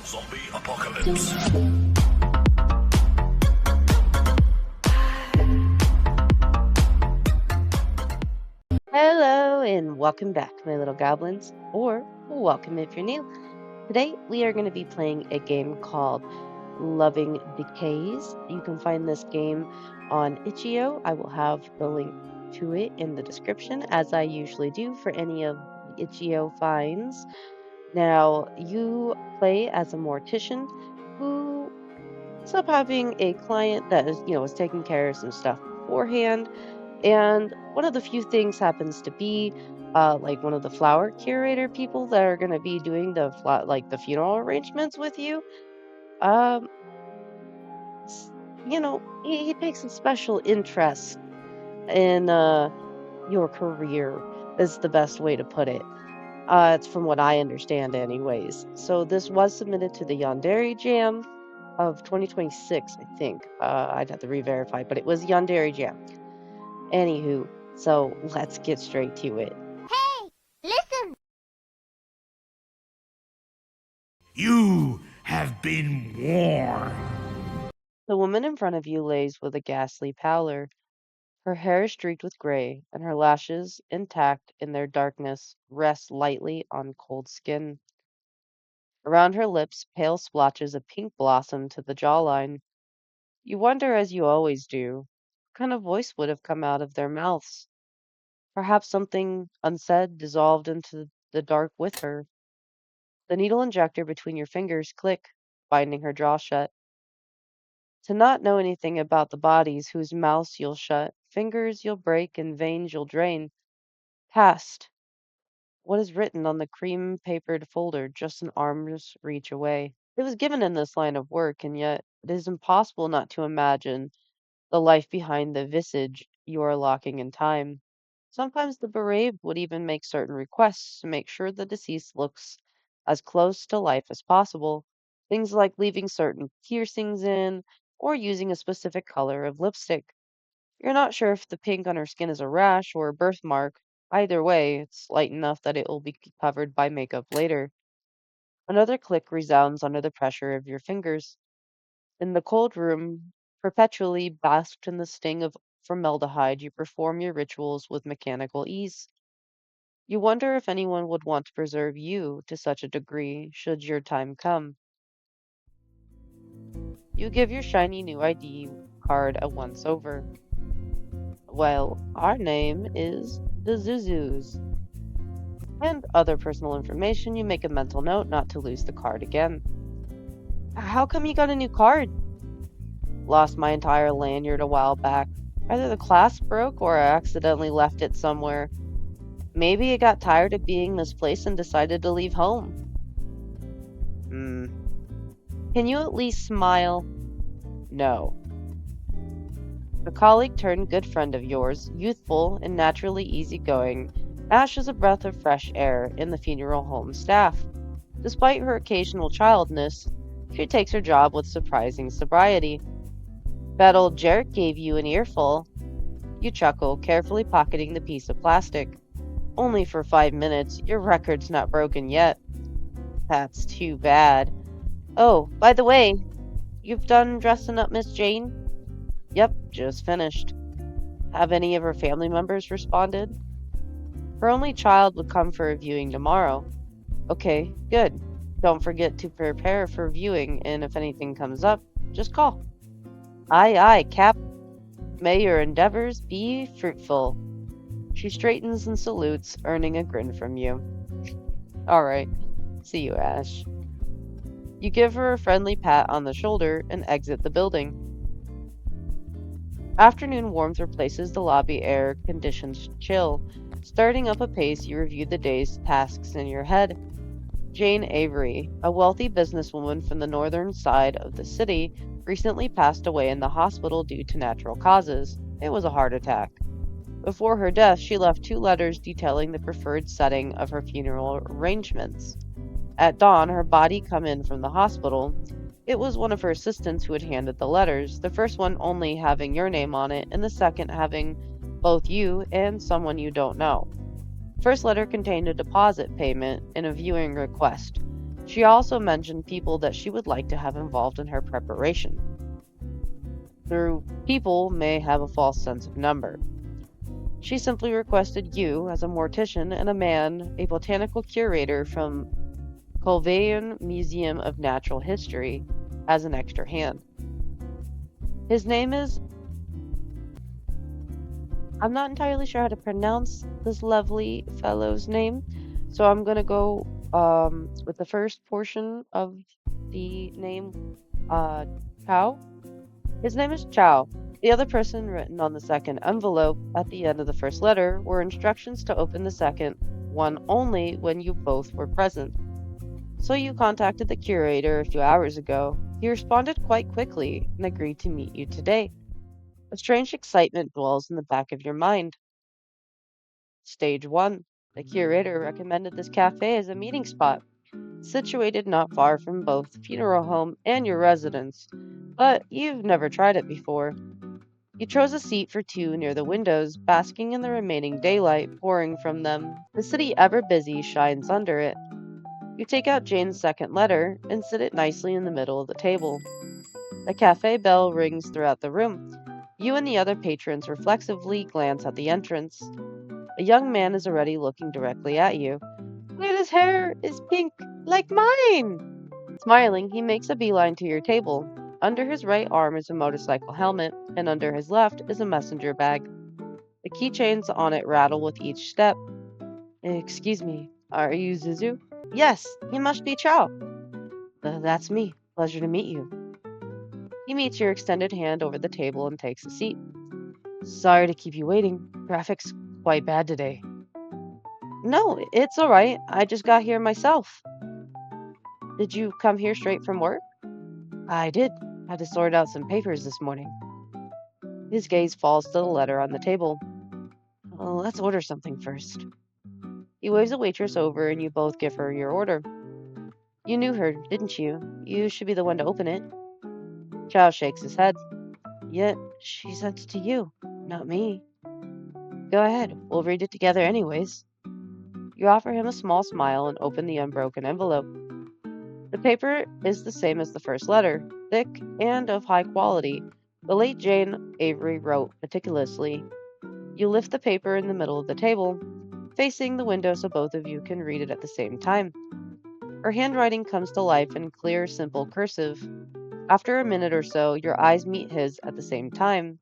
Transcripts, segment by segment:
Zombie apocalypse. Hello and welcome back, my little goblins, or welcome if you're new. Today we are going to be playing a game called Loving Decays. You can find this game on itch.io. I will have the link to it in the description, as I usually do for any of the itch.io finds. Now, you play as a mortician who ends up having a client that is taking care of some stuff beforehand. And one of the few things happens to be like one of the flower curator people that are going to be doing the funeral arrangements with you. Um, he takes a special interest in your career, is the best way to put it. It's from what I understand, anyways. So this was submitted to the Yandere Jam of 2026, I think. I'd have to re-verify, but it was Yandere Jam. Anywho, so let's get straight to it. Hey, listen! You have been warned. The woman in front of you lays with a ghastly pallor. Her hair is streaked with gray, and her lashes, intact in their darkness, rest lightly on cold skin. Around her lips, pale splotches of pink blossom to the jawline. You wonder, as you always do, what kind of voice would have come out of their mouths. Perhaps something unsaid dissolved into the dark with her. The needle injector between your fingers click, binding her jaw shut. To not know anything about the bodies whose mouths you'll shut, fingers you'll break, and veins you'll drain. Past what is written on the cream papered folder just an arm's reach away. It was given in this line of work, and yet it is impossible not to imagine the life behind the visage you are locking in time. Sometimes the bereaved would even make certain requests to make sure the deceased looks as close to life as possible. Things like leaving certain piercings in or using a specific color of lipstick. You're not sure if the pink on her skin is a rash or a birthmark. Either way, it's light enough that it will be covered by makeup later. Another click resounds under the pressure of your fingers. In the cold room, perpetually basked in the sting of formaldehyde, you perform your rituals with mechanical ease. You wonder if anyone would want to preserve you to such a degree should your time come. You give your shiny new ID card a once over. Well, our name is the Zuzus. And other personal information, you make a mental note not to lose the card again. How come you got a new card? Lost my entire lanyard a while back. Either the clasp broke or I accidentally left it somewhere. Maybe it got tired of being misplaced and decided to leave home. Can you at least smile? No. A colleague turned good friend of yours, youthful and naturally easygoing, Ash is a breath of fresh air in the funeral home staff. Despite her occasional childness, she takes her job with surprising sobriety. That old jerk gave you an earful. You chuckle, carefully pocketing the piece of plastic. Only for 5 minutes, your record's not broken yet. That's too bad. Oh, by the way, you've done dressing up Miss Jane? Yep, just finished. Have any of her family members responded? Her only child would come for a viewing tomorrow. Okay, good. Don't forget to prepare for viewing, and if anything comes up, just call. Aye, aye, Cap. May your endeavors be fruitful. She straightens and salutes, earning a grin from you. Alright, see you, Ash. You give her a friendly pat on the shoulder and exit the building. Afternoon warmth replaces the lobby air conditions chill. Starting up a pace, you review the day's tasks in your head. Jane Avery, a wealthy businesswoman from the northern side of the city, recently passed away in the hospital due to natural causes. It was a heart attack. Before her death, she left 2 letters detailing the preferred setting of her funeral arrangements. At dawn, her body come in from the hospital. It was one of her assistants who had handed the letters, the first one only having your name on it, and the second having both you and someone you don't know. First letter contained a deposit payment and a viewing request. She also mentioned people that she would like to have involved in her preparation. Through people may have a false sense of number. She simply requested you as a mortician and a man, a botanical curator from Colvain Museum of Natural History, as an extra hand. His name is... I'm not entirely sure how to pronounce this lovely fellow's name, so I'm going to go with the first portion of the name, Chow. His name is Chow. The other person written on the second envelope at the end of the first letter were instructions to open the second one only when you both were present. So you contacted the curator a few hours ago. He responded quite quickly and agreed to meet you today. A strange excitement dwells in the back of your mind. Stage 1. The curator recommended this cafe as a meeting spot, situated not far from both the funeral home and your residence, but you've never tried it before. You chose a seat for two near the windows, basking in the remaining daylight pouring from them. The city, ever busy, shines under it. You take out Jane's second letter and sit it nicely in the middle of the table. The cafe bell rings throughout the room. You and the other patrons reflexively glance at the entrance. A young man is already looking directly at you. Wait, his hair is pink, like mine! Smiling, he makes a beeline to your table. Under his right arm is a motorcycle helmet, and under his left is a messenger bag. The keychains on it rattle with each step. Excuse me, are you Zuzu? Yes, he must be Chow. That's me. Pleasure to meet you. He meets your extended hand over the table and takes a seat. Sorry to keep you waiting. Traffic's quite bad today. No, it's all right. I just got here myself. Did you come here straight from work? I did. Had to sort out some papers this morning. His gaze falls to the letter on the table. Let's order something first. He waves a waitress over and you both give her your order. You knew her, didn't you? You should be the one to open it. Chow shakes his head. Yet, she sent it to you, not me. Go ahead, we'll read it together anyways. You offer him a small smile and open the unbroken envelope. The paper is the same as the first letter, thick and of high quality. The late Jane Avery wrote meticulously. You lift the paper in the middle of the table, facing the window so both of you can read it at the same time. Her handwriting comes to life in clear, simple cursive. After a minute or so, your eyes meet his at the same time.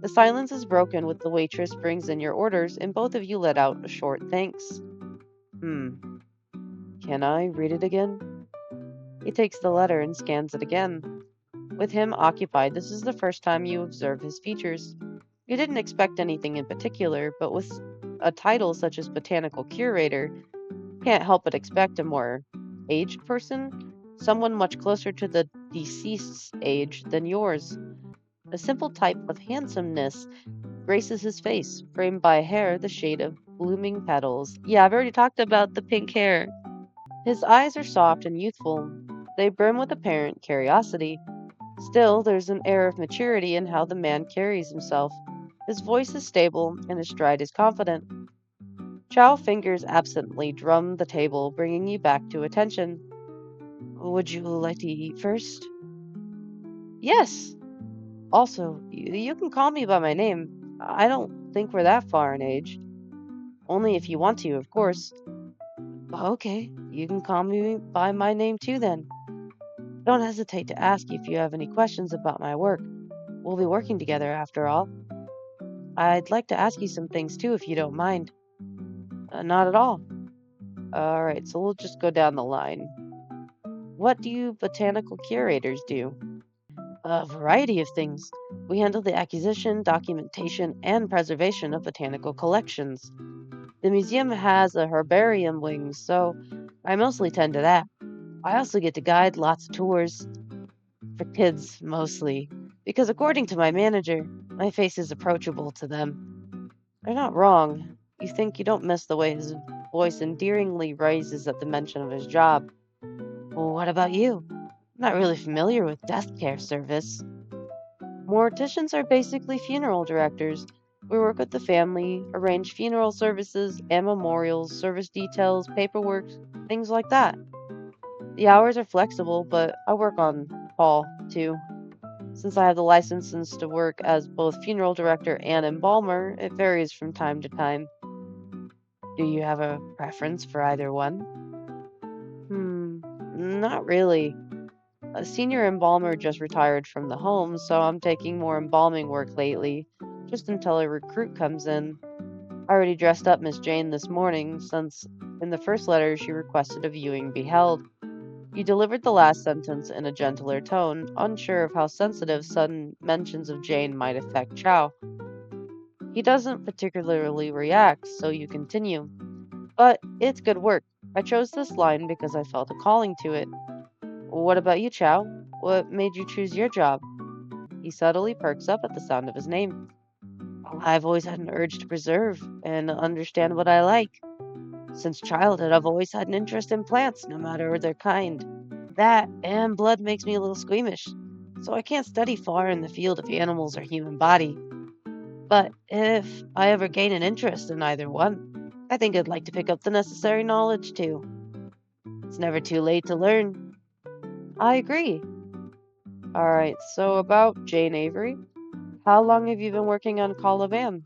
The silence is broken when the waitress brings in your orders and both of you let out a short thanks. Can I read it again? He takes the letter and scans it again. With him occupied, this is the first time you observe his features. You didn't expect anything in particular, but with a title such as botanical curator, can't help but expect a more aged person, someone much closer to the deceased's age than yours. A simple type of handsomeness graces his face, framed by hair the shade of blooming petals. Yeah, I've already talked about the pink hair. His eyes are soft and youthful. They brim with apparent curiosity. Still, there's an air of maturity in how the man carries himself. His voice is stable and his stride is confident. Chow fingers absently drum the table, bringing you back to attention. Would you like to eat first? Yes. Also, you can call me by my name. I don't think we're that far in age. Only if you want to, of course. Okay, you can call me by my name too then. Don't hesitate to ask if you have any questions about my work. We'll be working together after all. I'd like to ask you some things too if you don't mind. Not at all. Alright, so we'll just go down the line. What do you botanical curators do? A variety of things. We handle the acquisition, documentation, and preservation of botanical collections. The museum has a herbarium wing, so I mostly tend to that. I also get to guide lots of tours, for kids mostly, because according to my manager, my face is approachable to them. They're not wrong. You think you don't miss the way his voice endearingly rises at the mention of his job. Well, what about you? I'm not really familiar with death care service. Morticians are basically funeral directors. We work with the family, arrange funeral services and memorials, service details, paperwork, things like that. The hours are flexible, but I work on call too. Since I have the license to work as both funeral director and embalmer, it varies from time to time. Do you have a preference for either one? Not really. A senior embalmer just retired from the home, so I'm taking more embalming work lately, just until a recruit comes in. I already dressed up Miss Jane this morning, since in the first letter she requested a viewing be held. You delivered the last sentence in a gentler tone, unsure of how sensitive sudden mentions of Jane might affect Chow. He doesn't particularly react, so you continue. But it's good work. I chose this line because I felt a calling to it. What about you, Chow? What made you choose your job? He subtly perks up at the sound of his name. I've always had an urge to preserve and understand what I like. Since childhood, I've always had an interest in plants, no matter their kind. That and blood makes me a little squeamish, so I can't study far in the field of animals or human body. But if I ever gain an interest in either one, I think I'd like to pick up the necessary knowledge too. It's never too late to learn. I agree. All right, so about Jane Avery, how long have you been working on Calaban?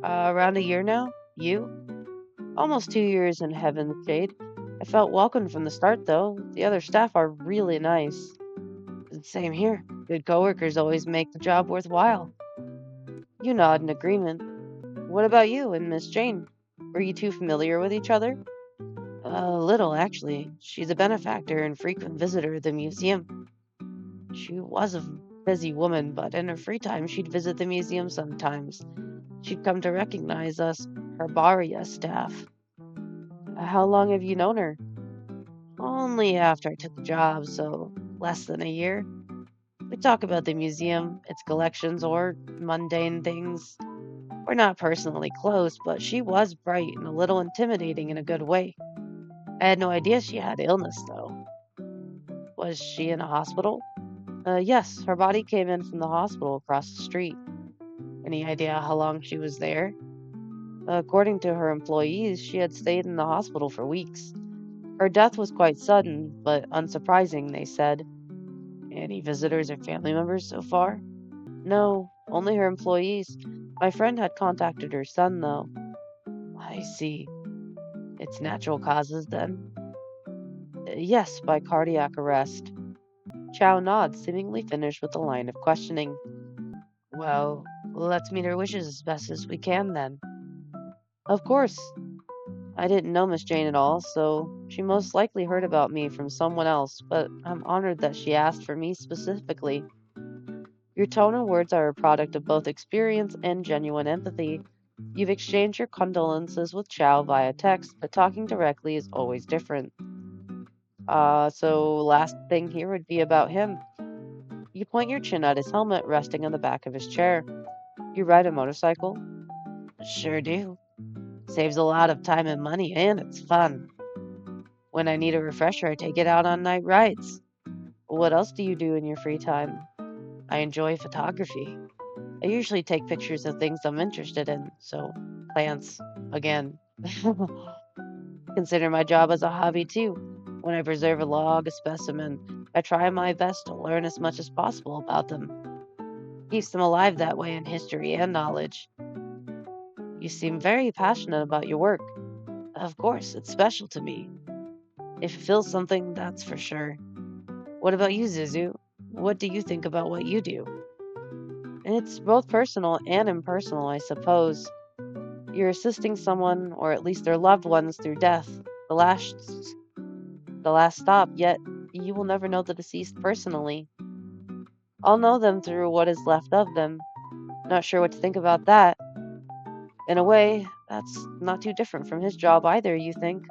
Around a year now? You? Almost 2 years in Heaven's Shade. I felt welcome from the start, though. The other staff are really nice. Same here. Good coworkers always make the job worthwhile. You nod in agreement. What about you and Miss Jane? Were you two familiar with each other? A little, actually. She's a benefactor and frequent visitor at the museum. She was a busy woman, but in her free time, she'd visit the museum sometimes. She'd come to recognize us, herbaria staff. How long have you known her? Only after I took the job, so less than a year. We talk about the museum, its collections, or mundane things. We're not personally close, but she was bright and a little intimidating in a good way. I had no idea she had illness, though. Was she in a hospital? Yes, her body came in from the hospital across the street. Any idea how long she was there? According to her employees, she had stayed in the hospital for weeks. Her death was quite sudden, but unsurprising, they said. Any visitors or family members so far? No, only her employees. My friend had contacted her son, though. I see. It's natural causes, then? Yes, by cardiac arrest. Chow nods, seemingly finished with the line of questioning. Well, let's meet her wishes as best as we can, then. Of course. I didn't know Miss Jane at all, so she most likely heard about me from someone else, but I'm honored that she asked for me specifically. Your tone and words are a product of both experience and genuine empathy. You've exchanged your condolences with Chow via text, but talking directly is always different. So last thing here would be about him. You point your chin at his helmet resting on the back of his chair. You ride a motorcycle? Sure do. Saves a lot of time and money, and it's fun. When I need a refresher, I take it out on night rides. What else do you do in your free time? I enjoy photography. I usually take pictures of things I'm interested in, so plants, again. Consider my job as a hobby too. When I preserve a log, a specimen, I try my best to learn as much as possible about them. Keeps them alive that way in history and knowledge. You seem very passionate about your work. Of course, it's special to me. It fulfills something, that's for sure. What about you, Zizu? What do you think about what you do? It's both personal and impersonal, I suppose. You're assisting someone, or at least their loved ones, through death, the last, the last stop, yet you will never know the deceased personally. I'll know them through what is left of them. Not sure what to think about that. In a way, that's not too different from his job either, you think.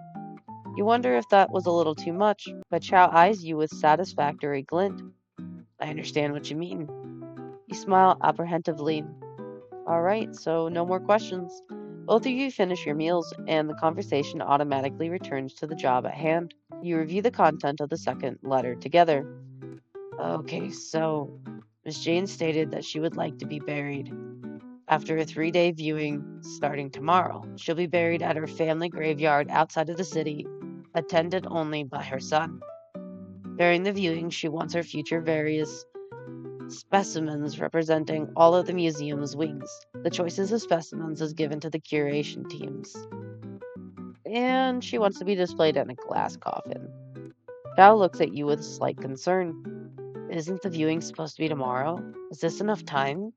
You wonder if that was a little too much, but Chow eyes you with satisfactory glint. I understand what you mean. You smile apprehensively. All right, so no more questions. Both of you finish your meals, and the conversation automatically returns to the job at hand. You review the content of the second letter together. Okay, so Miss Jane stated that she would like to be buried. After a 3-day viewing starting tomorrow, she'll be buried at her family graveyard outside of the city. attended only by her son. During the viewing, she wants her future various specimens representing all of the museum's wings. The choices of specimens is given to the curation teams. And she wants to be displayed in a glass coffin. Chow looks at you with slight concern. Isn't the viewing supposed to be tomorrow? Is this enough time?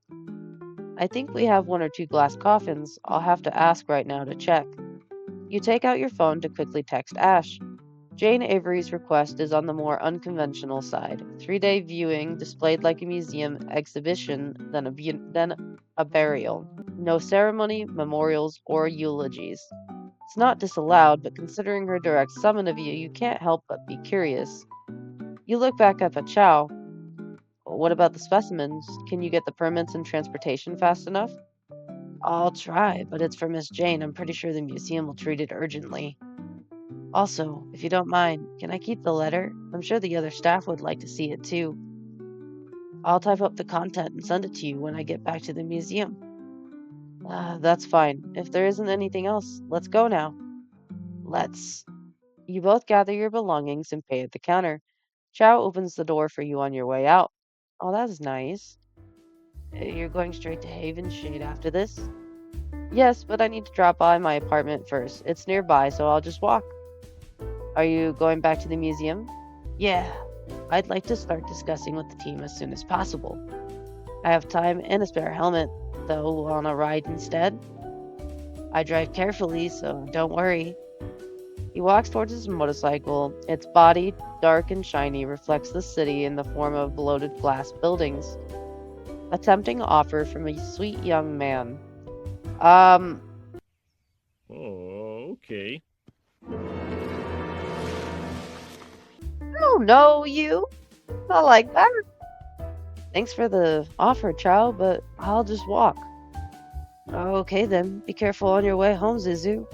I think we have one or two glass coffins. I'll have to ask right now to check. You take out your phone to quickly text Ash. Jane Avery's request is on the more unconventional side. 3-day viewing displayed like a museum exhibition, then a burial. No ceremony, memorials, or eulogies. It's not disallowed, but considering her direct summon of you, you can't help but be curious. You look back up at Chow. What about the specimens? Can you get the permits and transportation fast enough? I'll try, but it's for Miss Jane. I'm pretty sure the museum will treat it urgently. Also, if you don't mind, can I keep the letter? I'm sure the other staff would like to see it too. I'll type up the content and send it to you when I get back to the museum. That's fine. If there isn't anything else, let's go now. Let's. You both gather your belongings and pay at the counter. Chow opens the door for you on your way out. Oh, that's nice. You're going straight to Haven Shade after this? Yes, but I need to drop by my apartment first. It's nearby, so I'll just walk. Are you going back to the museum? Yeah, I'd like to start discussing with the team as soon as possible. I have time and a spare helmet, though, on a ride instead. I drive carefully, so don't worry. He walks towards his motorcycle. Its body, dark and shiny, reflects the city in the form of bloated glass buildings. A tempting offer from a sweet young man. Oh, okay. Oh, no, you. Not like that. Thanks for the offer, Chow, but I'll just walk. Okay then, be careful on your way home, Zuzu.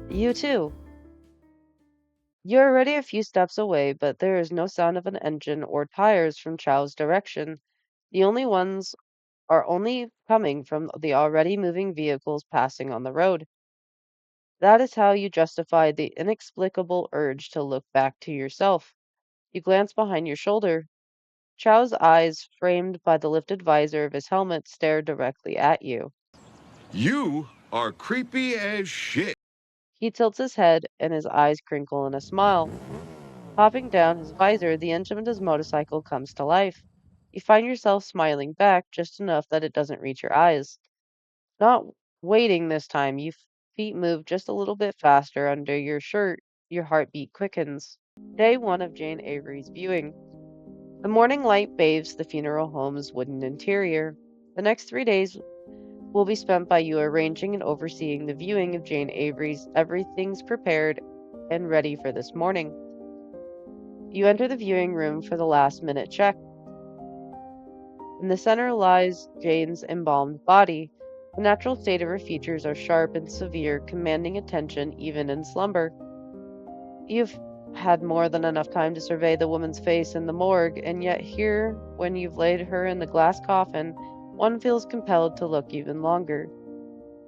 You too. You're already a few steps away, but there is no sound of an engine or tires from Chow's direction. The only ones are only coming from the already moving vehicles passing on the road. That is how you justify the inexplicable urge to look back to yourself. You glance behind your shoulder. Chow's eyes, framed by the lifted visor of his helmet, stare directly at you. You are creepy as shit. He tilts his head, and his eyes crinkle in a smile. Popping down his visor, the engine of his motorcycle comes to life. You find yourself smiling back just enough that it doesn't reach your eyes. Not waiting this time, feet move just a little bit faster under your shirt. Your heartbeat quickens. Day 1 of Jane Avery's viewing. The morning light bathes the funeral home's wooden interior. The next 3 days will be spent by you arranging and overseeing the viewing of Jane Avery's. Everything's prepared and ready for this morning. You enter the viewing room for the last-minute check. In the center lies Jane's embalmed body. The natural state of her features are sharp and severe, commanding attention even in slumber. You've had more than enough time to survey the woman's face in the morgue, and yet here, when you've laid her in the glass coffin, one feels compelled to look even longer.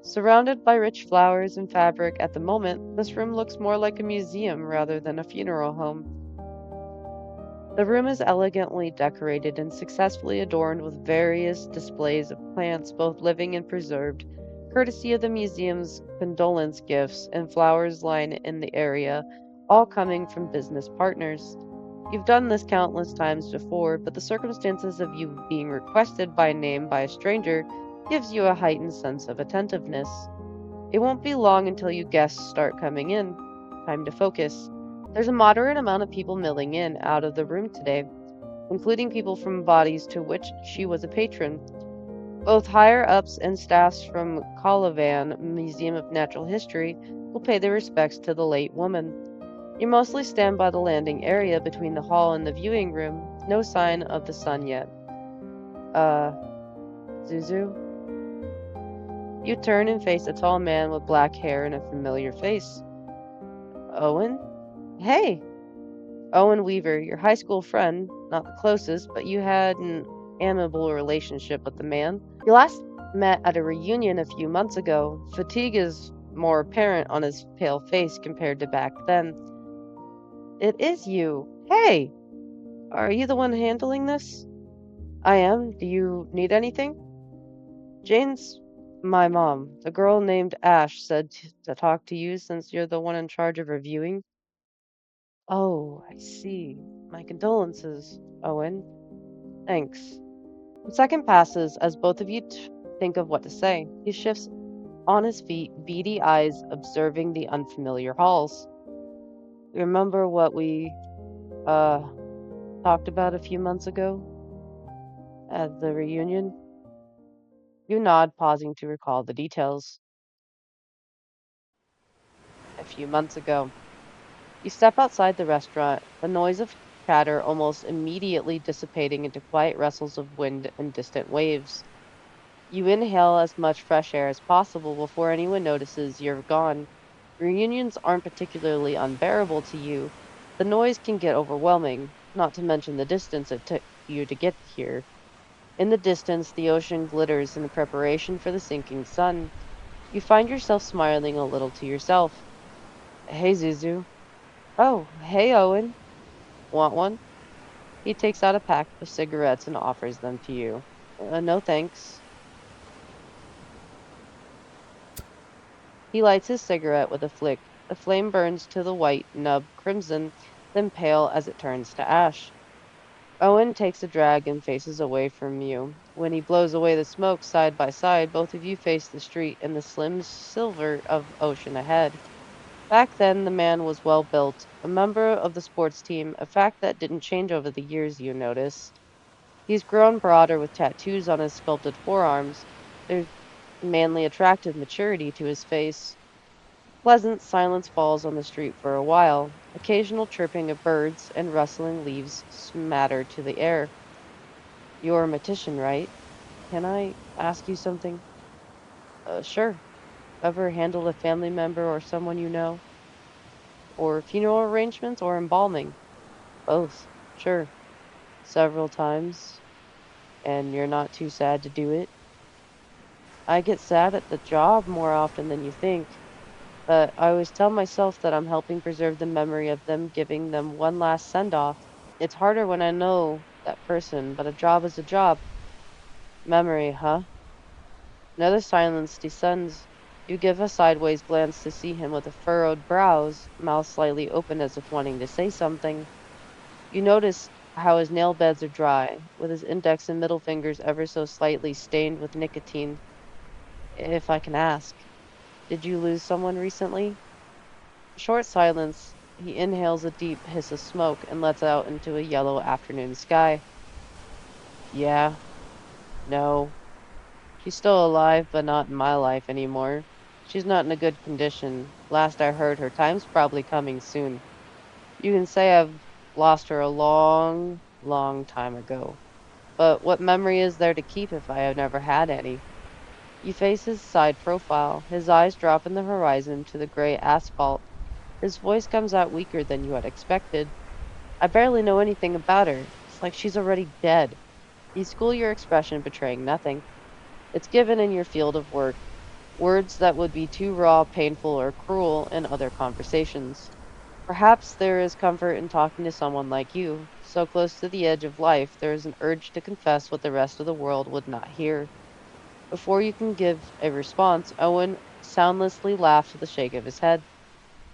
Surrounded by rich flowers and fabric at the moment, this room looks more like a museum rather than a funeral home. The room is elegantly decorated and successfully adorned with various displays of plants, both living and preserved, courtesy of the museum's condolence gifts, and flowers line in the area, all coming from business partners. You've done this countless times before, but the circumstances of you being requested by name by a stranger gives you a heightened sense of attentiveness. It won't be long until you guests start coming in. Time to focus. There's a moderate amount of people milling in out of the room today, including people from bodies to which she was a patron. Both higher-ups and staffs from Colavan Museum of Natural History will pay their respects to the late woman. You mostly stand by the landing area between the hall and the viewing room. No sign of the sun yet. Zuzu? You turn and face a tall man with black hair and a familiar face. Owen? Hey! Owen Weaver, your high school friend, not the closest, but you had an amicable relationship with the man. You last met at a reunion a few months ago. Fatigue is more apparent on his pale face compared to back then. It is you. Hey, are you the one handling this? I am. Do you need anything? Jane's my mom. The girl named Ash said to talk to you since you're the one in charge of reviewing. Oh, I see. My condolences, Owen. Thanks. A second passes as both of you think of what to say. He shifts on his feet, beady eyes observing the unfamiliar halls. Remember what we uh talked about a few months ago at the reunion? You nod, pausing to recall the details. A few months ago. You step outside the restaurant, the noise of chatter almost immediately dissipating into quiet rustles of wind and distant waves. You inhale as much fresh air as possible before anyone notices you're gone. Reunions aren't particularly unbearable to you. The noise can get overwhelming, not to mention the distance it took you to get here. In the distance, the ocean glitters in preparation for the sinking sun. You find yourself smiling a little to yourself. Hey, Zuzu. Oh, hey, Owen. Want one? He takes out a pack of cigarettes and offers them to you. No thanks. He lights his cigarette with a flick. The flame burns to the white nub crimson, then pale as it turns to ash. Owen takes a drag and faces away from you. When he blows away the smoke side by side, both of you face the street and the slim silver of ocean ahead. Back then, the man was well built, a member of the sports team, a fact that didn't change over the years, you notice. He's grown broader with tattoos on his sculpted forearms. There's manly attractive maturity to his face. Pleasant silence falls on the street for a while. Occasional chirping of birds and rustling leaves smatter to the air. You're a mortician, right? Can I ask you something? Sure. Ever handled a family member or someone you know? Or funeral arrangements or embalming? Both. Sure. Several times. And you're not too sad to do it? I get sad at the job more often than you think, but I always tell myself that I'm helping preserve the memory of them, giving them one last send off. It's harder when I know that person, but a job is a job. Memory, huh? Another silence descends. You give a sideways glance to see him with a furrowed brows, mouth slightly open as if wanting to say something. You notice how his nail beds are dry, with his index and middle fingers ever so slightly stained with nicotine. If I can ask, did you lose someone recently? Short silence. He inhales a deep hiss of smoke and lets out into a yellow afternoon sky. Yeah, no. She's still alive, but not in my life anymore. She's not in a good condition. Last I heard, her time's probably coming soon. You can say I've lost her a long, long time ago. But what memory is there to keep if I have never had any? You face his side profile. His eyes drop in the horizon to the gray asphalt. His voice comes out weaker than you had expected. I barely know anything about her. It's like she's already dead. You school your expression, betraying nothing. It's given in your field of work, words that would be too raw, painful, or cruel in other conversations. Perhaps there is comfort in talking to someone like you. So close to the edge of life, there is an urge to confess what the rest of the world would not hear. Before you can give a response, Owen soundlessly laughs with a shake of his head.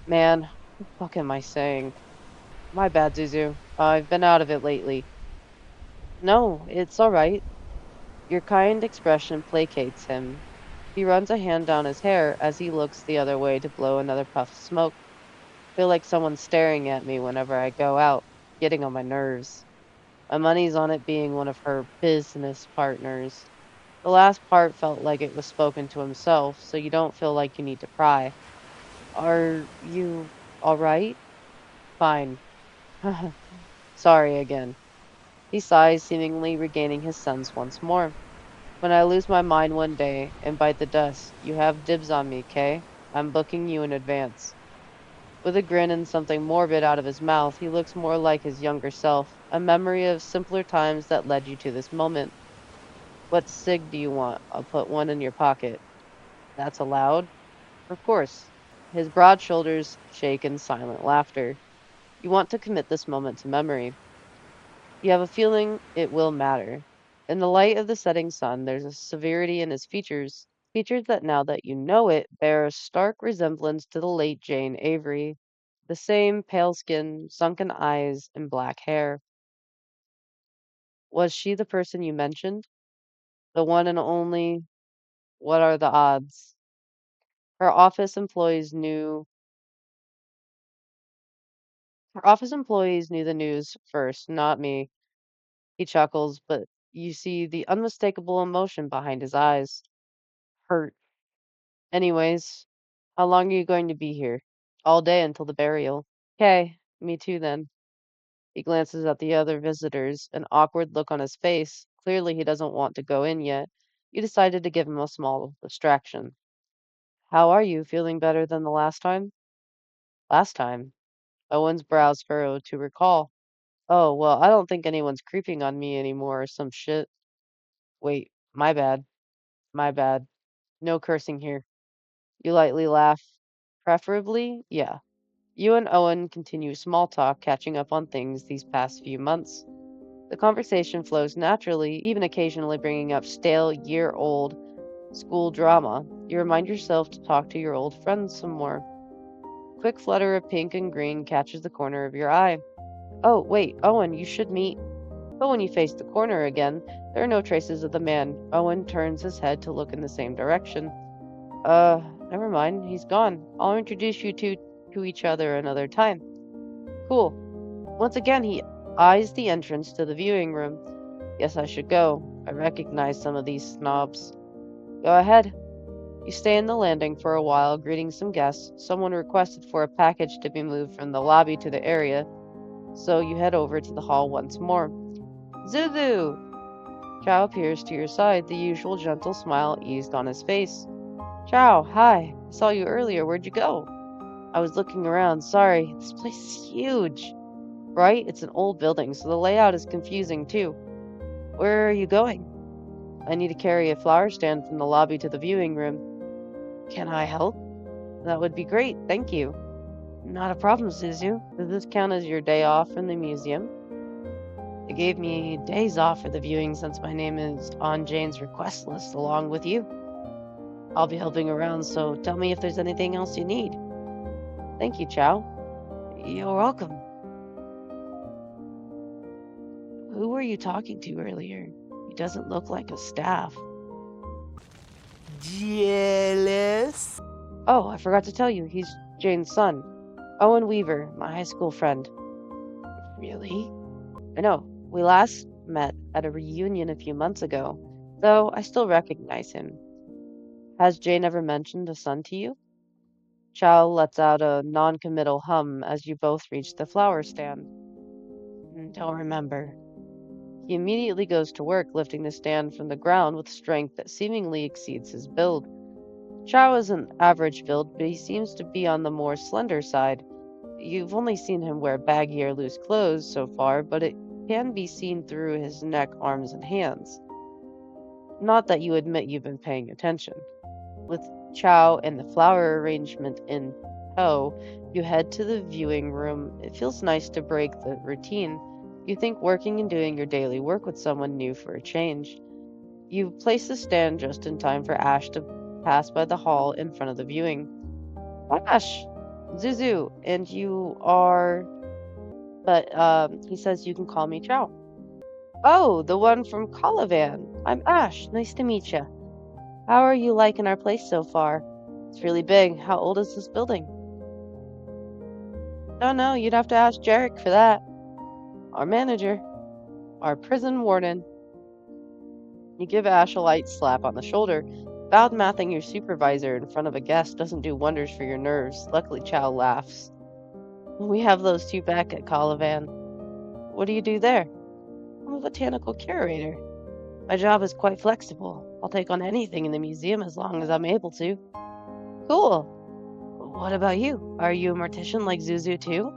Man, what the fuck am I saying? My bad, Zuzu. I've been out of it lately. No, it's all right. Your kind expression placates him. He runs a hand down his hair as he looks the other way to blow another puff of smoke. Feel like someone's staring at me whenever I go out, getting on my nerves. My money's on it being one of her business partners. The last part felt like it was spoken to himself, so you don't feel like you need to pry. Are you all right? Fine. Sorry again. He sighs, seemingly regaining his sense once more. When I lose my mind one day and bite the dust, you have dibs on me, Kay? I'm booking you in advance. With a grin and something morbid out of his mouth, he looks more like his younger self, a memory of simpler times that led you to this moment. What cig do you want? I'll put one in your pocket. That's allowed? Of course. His broad shoulders shake in silent laughter. You want to commit this moment to memory. You have a feeling it will matter. In the light of the setting sun, there's a severity in his features that now that you know it, bear a stark resemblance to the late Jane Avery. The same pale skin, sunken eyes, and black hair. Was she the person you mentioned? The one and only? What are the odds? Her office employees knew her office employees knew the news first, not me. He chuckles, but you see the unmistakable emotion behind his eyes. Hurt. Anyways, how long are you going to be here? All day until the burial. Okay, me too then. He glances at the other visitors, an awkward look on his face. Clearly, he doesn't want to go in yet. You decided to give him a small distraction. How are you? Feeling better than the last time? Last time? Owen's brows furrowed to recall. Oh, well, I don't think anyone's creeping on me anymore or some shit. Wait, my bad. My bad. No cursing here. You lightly laugh. Preferably, yeah. You and Owen continue small talk, catching up on things these past few months. The conversation flows naturally, even occasionally bringing up stale, year-old school drama. You remind yourself to talk to your old friends some more. Quick flutter of pink and green catches the corner of your eye. Oh, wait, Owen, you should meet. But when you face the corner again, there are no traces of the man. Owen turns his head to look in the same direction. Never mind, he's gone. I'll introduce you to each other another time. Cool. Once again, he eyes the entrance to the viewing room. Guess I should go. I recognize some of these snobs. Go ahead. You stay in the landing for a while, greeting some guests. Someone requested for a package to be moved from the lobby to the area, so you head over to the hall once more. Zuzu! Chow appears to your side, the usual gentle smile eased on his face. Chow, hi. I saw you earlier. Where'd you go? I was looking around. Sorry. This place is huge. Right? It's an old building, so the layout is confusing too. Where are you going? I need to carry a flower stand from the lobby to the viewing room. Can I help? That would be great. Thank you. Not a problem, Zuzu. Does this count as your day off from the museum? They gave me days off for the viewing since my name is on Jane's request list along with you. I'll be helping around, so tell me if there's anything else you need. Thank you, Chow. You're welcome. Who were you talking to earlier? He doesn't look like a staff. Jealous? Oh, I forgot to tell you, he's Jane's son. Owen Weaver, my high school friend. Really? I know. We last met at a reunion a few months ago, though I still recognize him. Has Jane ever mentioned a son to you? Chow lets out a non-committal hum as you both reach the flower stand. Don't remember. He immediately goes to work, lifting the stand from the ground with strength that seemingly exceeds his build. Chow is an average build, but he seems to be on the more slender side. You've only seen him wear baggy or loose clothes so far, but it can be seen through his neck, arms, and hands. Not that you admit you've been paying attention. With Chow and the flower arrangement in tow, you head to the viewing room. It feels nice to break the routine. You think working and doing your daily work with someone new for a change. You place the stand just in time for Ash to pass by the hall in front of the viewing. Ash! Zuzu, and you are... But, he says you can call me Chow. Oh, the one from Colavan. I'm Ash. Nice to meet you. How are you liking our place so far? It's really big. How old is this building? Don't know. You'd have to ask Jarek for that. Our manager. Our prison warden. You give Ash a light slap on the shoulder. Bad-mouthing your supervisor in front of a guest doesn't do wonders for your nerves. Luckily, Chow laughs. We have those two back at Colavan. What do you do there? I'm a botanical curator. My job is quite flexible. I'll take on anything in the museum as long as I'm able to. Cool. What about you? Are you a mortician like Zuzu too?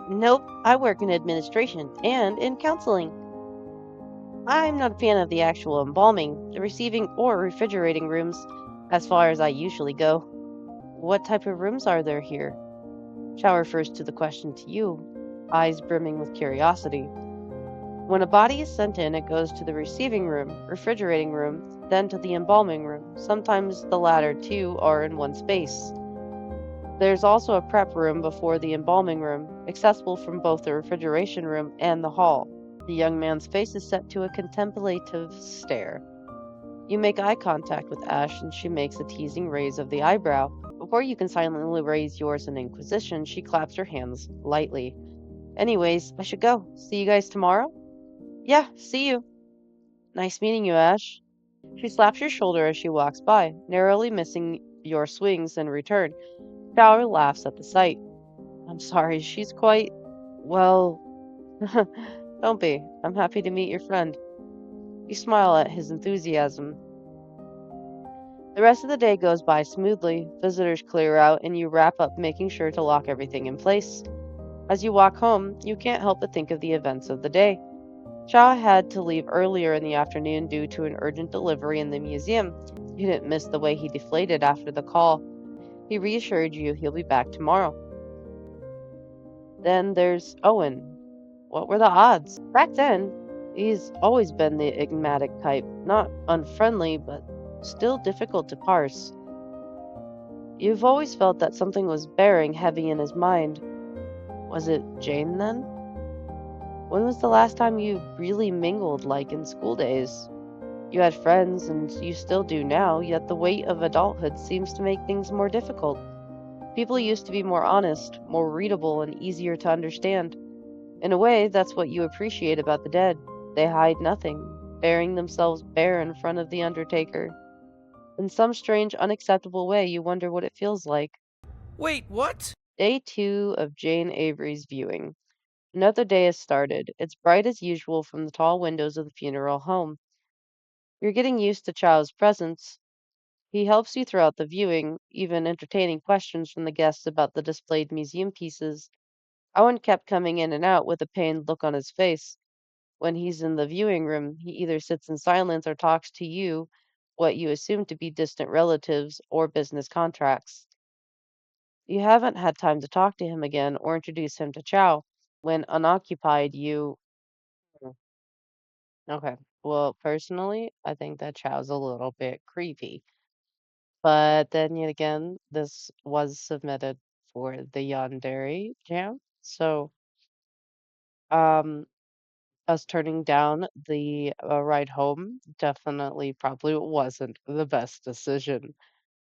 Nope, I work in administration and in counseling. I'm not a fan of the actual embalming, the receiving or refrigerating rooms, as far as I usually go. What type of rooms are there here? Chow refers to the question to you. eyes brimming with curiosity. When a body is sent in, it goes to the receiving room, refrigerating room, then to the embalming room. Sometimes the latter two are in one space. There's also a prep room before the embalming room, accessible from both the refrigeration room and the hall. The young man's face is set to a contemplative stare. You make eye contact with Ash, and she makes a teasing raise of the eyebrow. Before you can silently raise yours in inquisition, she claps her hands lightly. Anyways, I should go. See you guys tomorrow? Yeah, see you. Nice meeting you, Ash. She slaps your shoulder as she walks by, narrowly missing your swings in return. Fowler laughs at the sight. I'm sorry, she's quite, well, don't be. I'm happy to meet your friend. You smile at his enthusiasm. The rest of the day goes by smoothly. Visitors clear out, and you wrap up making sure to lock everything in place. As you walk home, you can't help but think of the events of the day. Chow had to leave earlier in the afternoon due to an urgent delivery in the museum. You didn't miss the way he deflated after the call. He reassured you he'll be back tomorrow. Then there's Owen. What were the odds? Back then, he's always been the enigmatic type, not unfriendly, but still difficult to parse. You've always felt that something was bearing heavy in his mind. Was it Jane then? When was the last time you really mingled like in school days? You had friends, and you still do now, yet the weight of adulthood seems to make things more difficult. People used to be more honest, more readable, and easier to understand. In a way, that's what you appreciate about the dead. They hide nothing, bearing themselves bare in front of the undertaker. In some strange, unacceptable way, you wonder what it feels like. Wait, what? Day 2 of Jane Avery's viewing. Another day has started. It's bright as usual from the tall windows of the funeral home. You're getting used to Chow's presence. He helps you throughout the viewing, even entertaining questions from the guests about the displayed museum pieces. Owen kept coming in and out with a pained look on his face. When he's in the viewing room, he either sits in silence or talks to you, what you assume to be distant relatives or business contracts. You haven't had time to talk to him again or introduce him to Chow. When unoccupied, you. Mm, Okay. Well, personally, I think that Chow's a little bit creepy. But then yet again, this was submitted for the Yandere jam. So, um, us turning down the ride home definitely probably wasn't the best decision.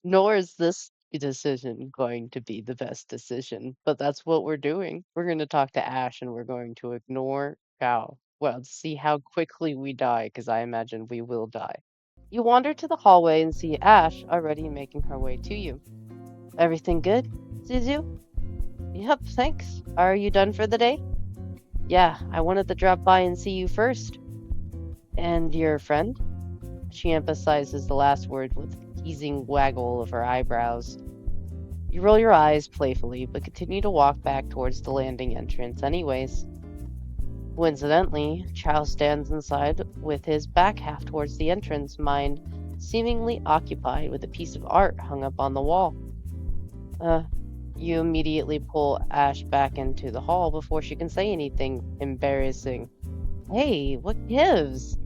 Nor is this decision going to be the best decision, but that's what we're doing. We're going to talk to Ash and we're going to ignore Cal. Well, see how quickly we die, because I imagine we will die. You wander to the hallway and see Ash already making her way to you. Everything good, Zuzu? Yep, thanks. Are you done for the day? Yeah, I wanted to drop by and see you first. And your friend? She emphasizes the last word with a teasing waggle of her eyebrows. You roll your eyes playfully, but continue to walk back towards the landing entrance anyways. Coincidentally, Chow stands inside with his back half towards the entrance, mind seemingly occupied with a piece of art hung up on the wall. You immediately pull Ash back into the hall before she can say anything embarrassing. Hey, what gives?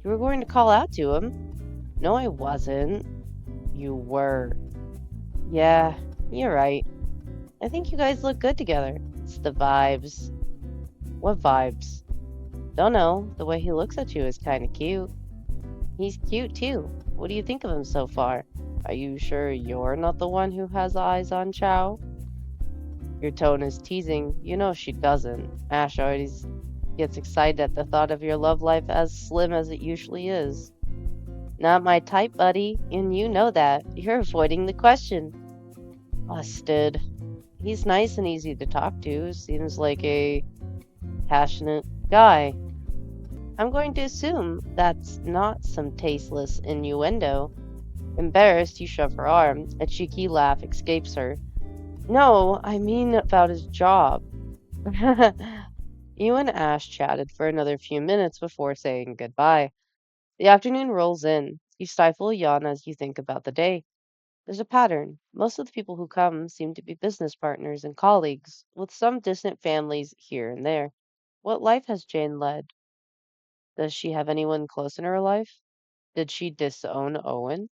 You were going to call out to him. No, I wasn't. You were. Yeah, you're right. I think you guys look good together. It's the vibes. What vibes? Don't know. The way he looks at you is kind of cute. He's cute too. What do you think of him so far? Are you sure you're not the one who has eyes on Chow? Your tone is teasing. You know she doesn't. Ash always gets excited at the thought of your love life as slim as it usually is. Not my type, buddy, and you know that. You're avoiding the question. Busted. He's nice and easy to talk to. Seems like a passionate guy. I'm going to assume that's not some tasteless innuendo. Embarrassed, you shove her arm. A cheeky laugh escapes her. No, I mean about his job. You and Ash chatted for another few minutes before saying goodbye. The afternoon rolls in. You stifle a yawn as you think about the day. There's a pattern. Most of the people who come seem to be business partners and colleagues, with some distant families here and there. What life has Jane led? Does she have anyone close in her life? Did she disown Owen?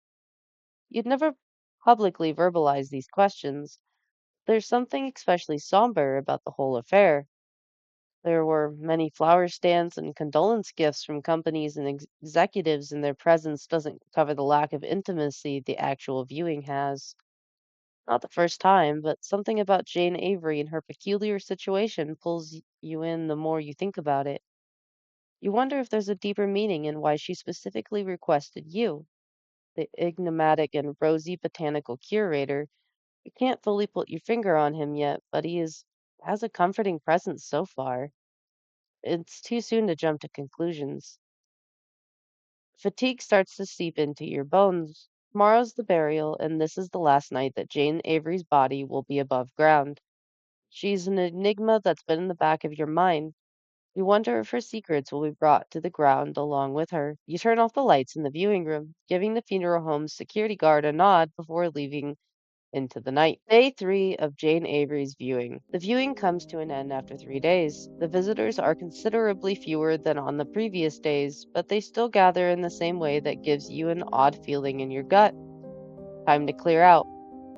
You'd never publicly verbalize these questions. There's something especially somber about the whole affair. There were many flower stands and condolence gifts from companies and executives, and their presence doesn't cover the lack of intimacy the actual viewing has. Not the first time, but something about Jane Avery and her peculiar situation pulls you in the more you think about it. You wonder if there's a deeper meaning in why she specifically requested you, the enigmatic and rosy botanical curator. You can't fully put your finger on him yet, but has a comforting presence so far. It's too soon to jump to conclusions. Fatigue starts to seep into your bones. Tomorrow's the burial, and this is the last night that Jane Avery's body will be above ground. She's an enigma that's been in the back of your mind. You wonder if her secrets will be brought to the ground along with her. You turn off the lights in the viewing room, giving the funeral home's security guard a nod before leaving into the night. Day 3 of Jane Avery's viewing. The viewing comes to an end after 3 days. The visitors are considerably fewer than on the previous days, but they still gather in the same way that gives you an odd feeling in your gut. Time to clear out.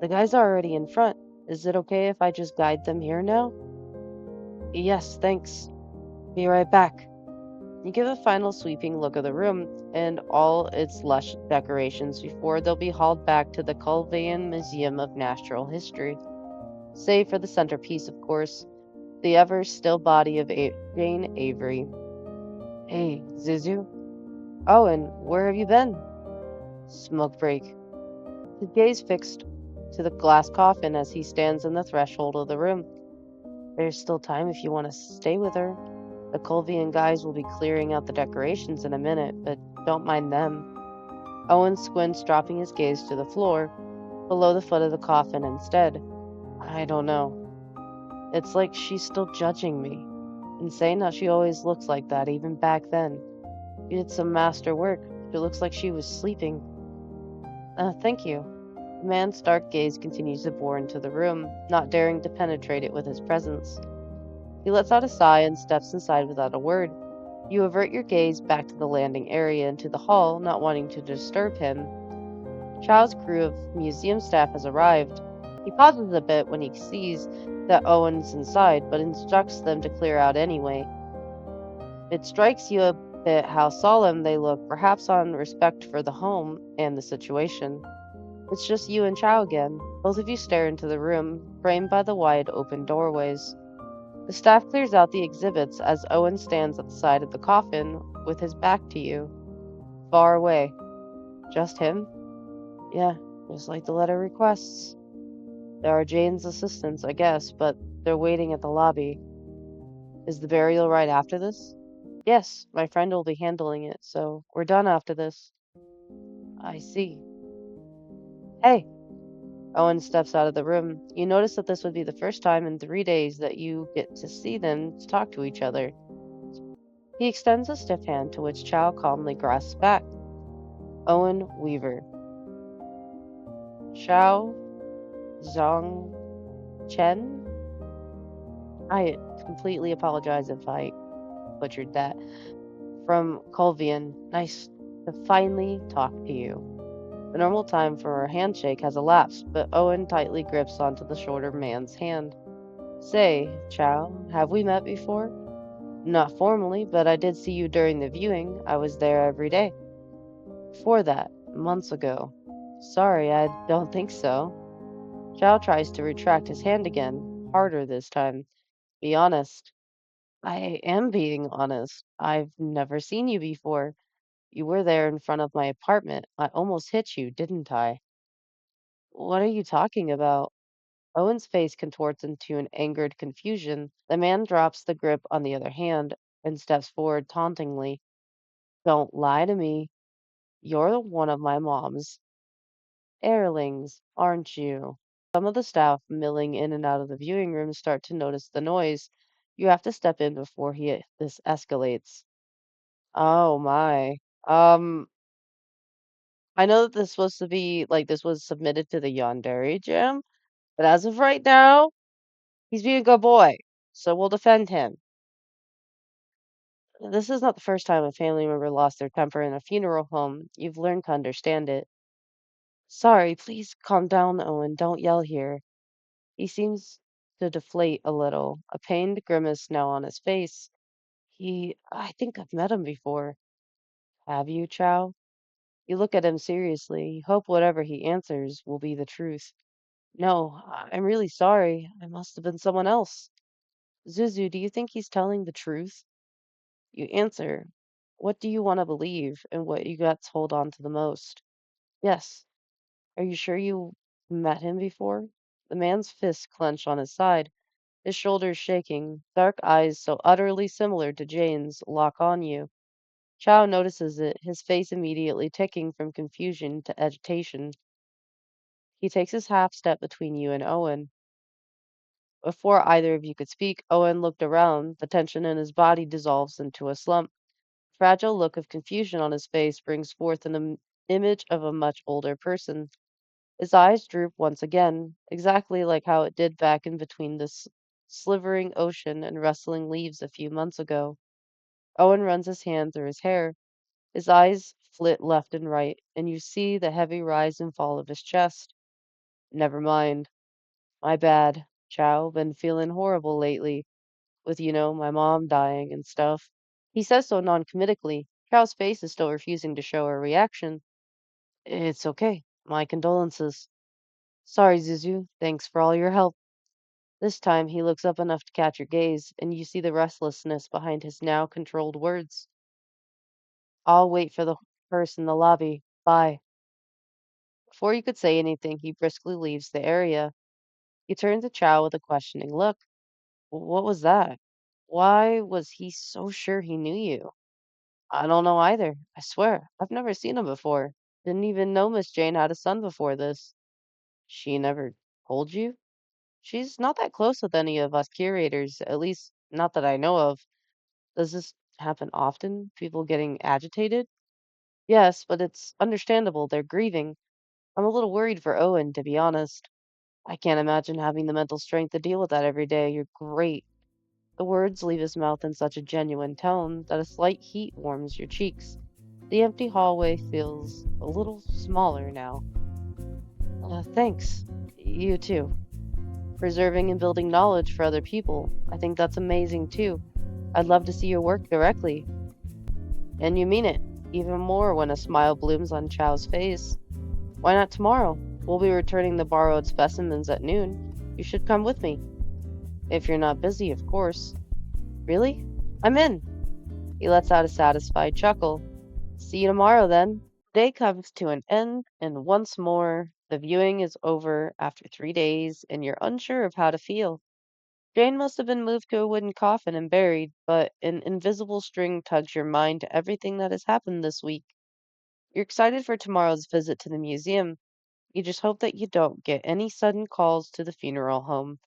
The guys are already in front. Is it okay if I just guide them here now? Yes, thanks. Be right back. You give a final sweeping look of the room and all its lush decorations before they'll be hauled back to the Culvean Museum of Natural History. Save for the centerpiece, of course, the ever still body of Jane Avery. Hey, Zuzu. Oh, and where have you been? Smoke break. His gaze fixed to the glass coffin as he stands in the threshold of the room. There's still time if you want to stay with her. The Colvian guys will be clearing out the decorations in a minute, but don't mind them. Owen squints, dropping his gaze to the floor, below the foot of the coffin instead. I don't know. It's like she's still judging me. Insane how she always looks like that, even back then. You did some master work. She looks like she was sleeping. Thank you. The man's dark gaze continues to bore into the room, not daring to penetrate it with his presence. He lets out a sigh and steps inside without a word. You avert your gaze back to the landing area and to the hall, not wanting to disturb him. Chow's crew of museum staff has arrived. He pauses a bit when he sees that Owen's inside, but instructs them to clear out anyway. It strikes you a bit how solemn they look, perhaps on respect for the home and the situation. It's just you and Chow again. Both of you stare into the room, framed by the wide open doorways. The staff clears out the exhibits as Owen stands at the side of the coffin with his back to you, far away. Just him? Yeah, just like the letter requests. There are Jane's assistants, I guess, but they're waiting at the lobby. Is the burial right after this? Yes, my friend will be handling it, so we're done after this. I see. Hey, Owen steps out of the room. You notice that this would be the first time in 3 days that you get to see them talk to each other. He extends a stiff hand to which Chow calmly grasps back. Owen Weaver. Chow Zong Chen? I completely apologize if I butchered that. From Colvian. Nice to finally talk to you. The normal time for a handshake has elapsed, but Owen tightly grips onto the shorter man's hand. Say, Chow, have we met before? Not formally, but I did see you during the viewing. I was there every day. Before that, months ago. Sorry, I don't think so. Chow tries to retract his hand again, harder this time. Be honest. I am being honest. I've never seen you before. You were there in front of my apartment. I almost hit you, didn't I? What are you talking about? Owen's face contorts into an angered confusion. The man drops the grip on the other hand and steps forward tauntingly. Don't lie to me. You're one of my mom's heirlings, aren't you? Some of the staff milling in and out of the viewing room start to notice the noise. You have to step in before this escalates. Oh my. Um, I know that this was supposed to be like this was submitted to the Yandere Gym, but as of right now, he's being a good boy, so we'll defend him. This is not the first time a family member lost their temper in a funeral home. You've learned to understand it. Sorry, please calm down, Owen. Don't yell here. He seems to deflate a little, a pained grimace now on his face. I think I've met him before. Have you, Chow? You look at him seriously. You hope whatever he answers will be the truth. No, I'm really sorry. I must have been someone else. Zuzu, do you think he's telling the truth? You answer. What do you want to believe and what you got to hold on to the most? Yes. Are you sure you met him before? The man's fists clench on his side, his shoulders shaking, dark eyes so utterly similar to Jane's lock on you. Chow notices it, his face immediately ticking from confusion to agitation. He takes his half step between you and Owen. Before either of you could speak, Owen looked around. The tension in his body dissolves into a slump. Fragile look of confusion on his face brings forth an image of a much older person. His eyes droop once again, exactly like how it did back in between this slivering ocean and rustling leaves a few months ago. Owen runs his hand through his hair. His eyes flit left and right, and you see the heavy rise and fall of his chest. Never mind. My bad. Chow, been feeling horrible lately, with, my mom dying and stuff. He says so non-comedically. Chow's face is still refusing to show a reaction. It's okay. My condolences. Sorry, Zuzu. Thanks for all your help. This time he looks up enough to catch your gaze, and you see the restlessness behind his now controlled words. I'll wait for the hearse in the lobby. Bye. Before you could say anything, he briskly leaves the area. He turns to Chow with a questioning look. What was that? Why was he so sure he knew you? I don't know either. I swear, I've never seen him before. Didn't even know Miss Jane had a son before this. She never told you? She's not that close with any of us curators, at least not that I know of. Does this happen often? People getting agitated? Yes, but it's understandable. They're grieving. I'm a little worried for Owen, to be honest. I can't imagine having the mental strength to deal with that every day. You're great. The words leave his mouth in such a genuine tone that a slight heat warms your cheeks. The empty hallway feels a little smaller now. Thanks. You too. Preserving and building knowledge for other people. I think that's amazing too. I'd love to see your work directly. And you mean it. Even more when a smile blooms on Chow's face. Why not tomorrow? We'll be returning the borrowed specimens at noon. You should come with me. If you're not busy, of course. Really? I'm in. He lets out a satisfied chuckle. See you tomorrow then. Day comes to an end, and once more, the viewing is over after 3 days, and you're unsure of how to feel. Jane must have been moved to a wooden coffin and buried, but an invisible string tugs your mind to everything that has happened this week. You're excited for tomorrow's visit to the museum. You just hope that you don't get any sudden calls to the funeral home.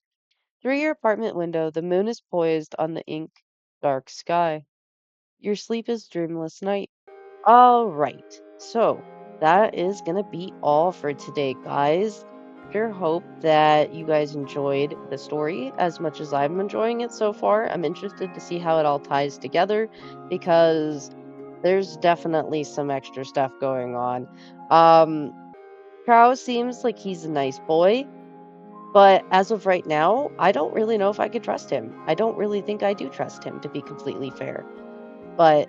Through your apartment window, the moon is poised on the ink dark sky. Your sleep is dreamless night. All right. So that is going to be all for today, guys. Sure hope that you guys enjoyed the story as much as I'm enjoying it so far. I'm interested to see how it all ties together because there's definitely some extra stuff going on. Um, Crow seems like he's a nice boy, but as of right now, I don't really know if I could trust him. I don't really think I do trust him, to be completely fair. But,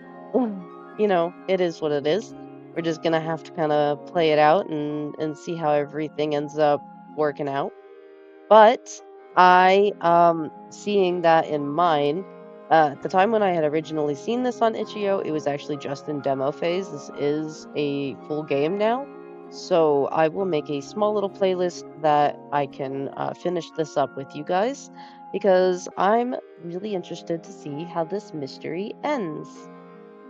it is what it is. We're just gonna have to kind of play it out and see how everything ends up working out. But seeing that in mind, at the time when I had originally seen this on Itch.io, it was actually just in demo phase. This is a full game now. So I will make a small little playlist that I can finish this up with you guys because I'm really interested to see how this mystery ends.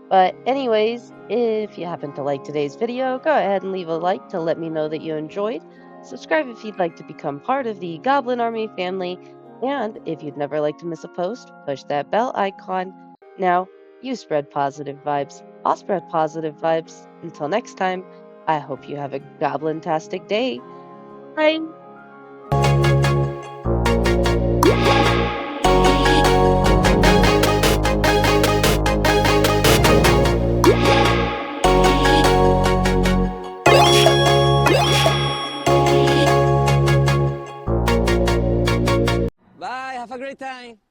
But anyways, if you happen to like today's video, go ahead and leave a like to let me know that you enjoyed. Subscribe if you'd like to become part of the Goblin Army family. And if you'd never like to miss a post, push that bell icon. Now, you spread positive vibes. I'll spread positive vibes. Until next time, I hope you have a goblin-tastic day. Bye. Bye, have a great time.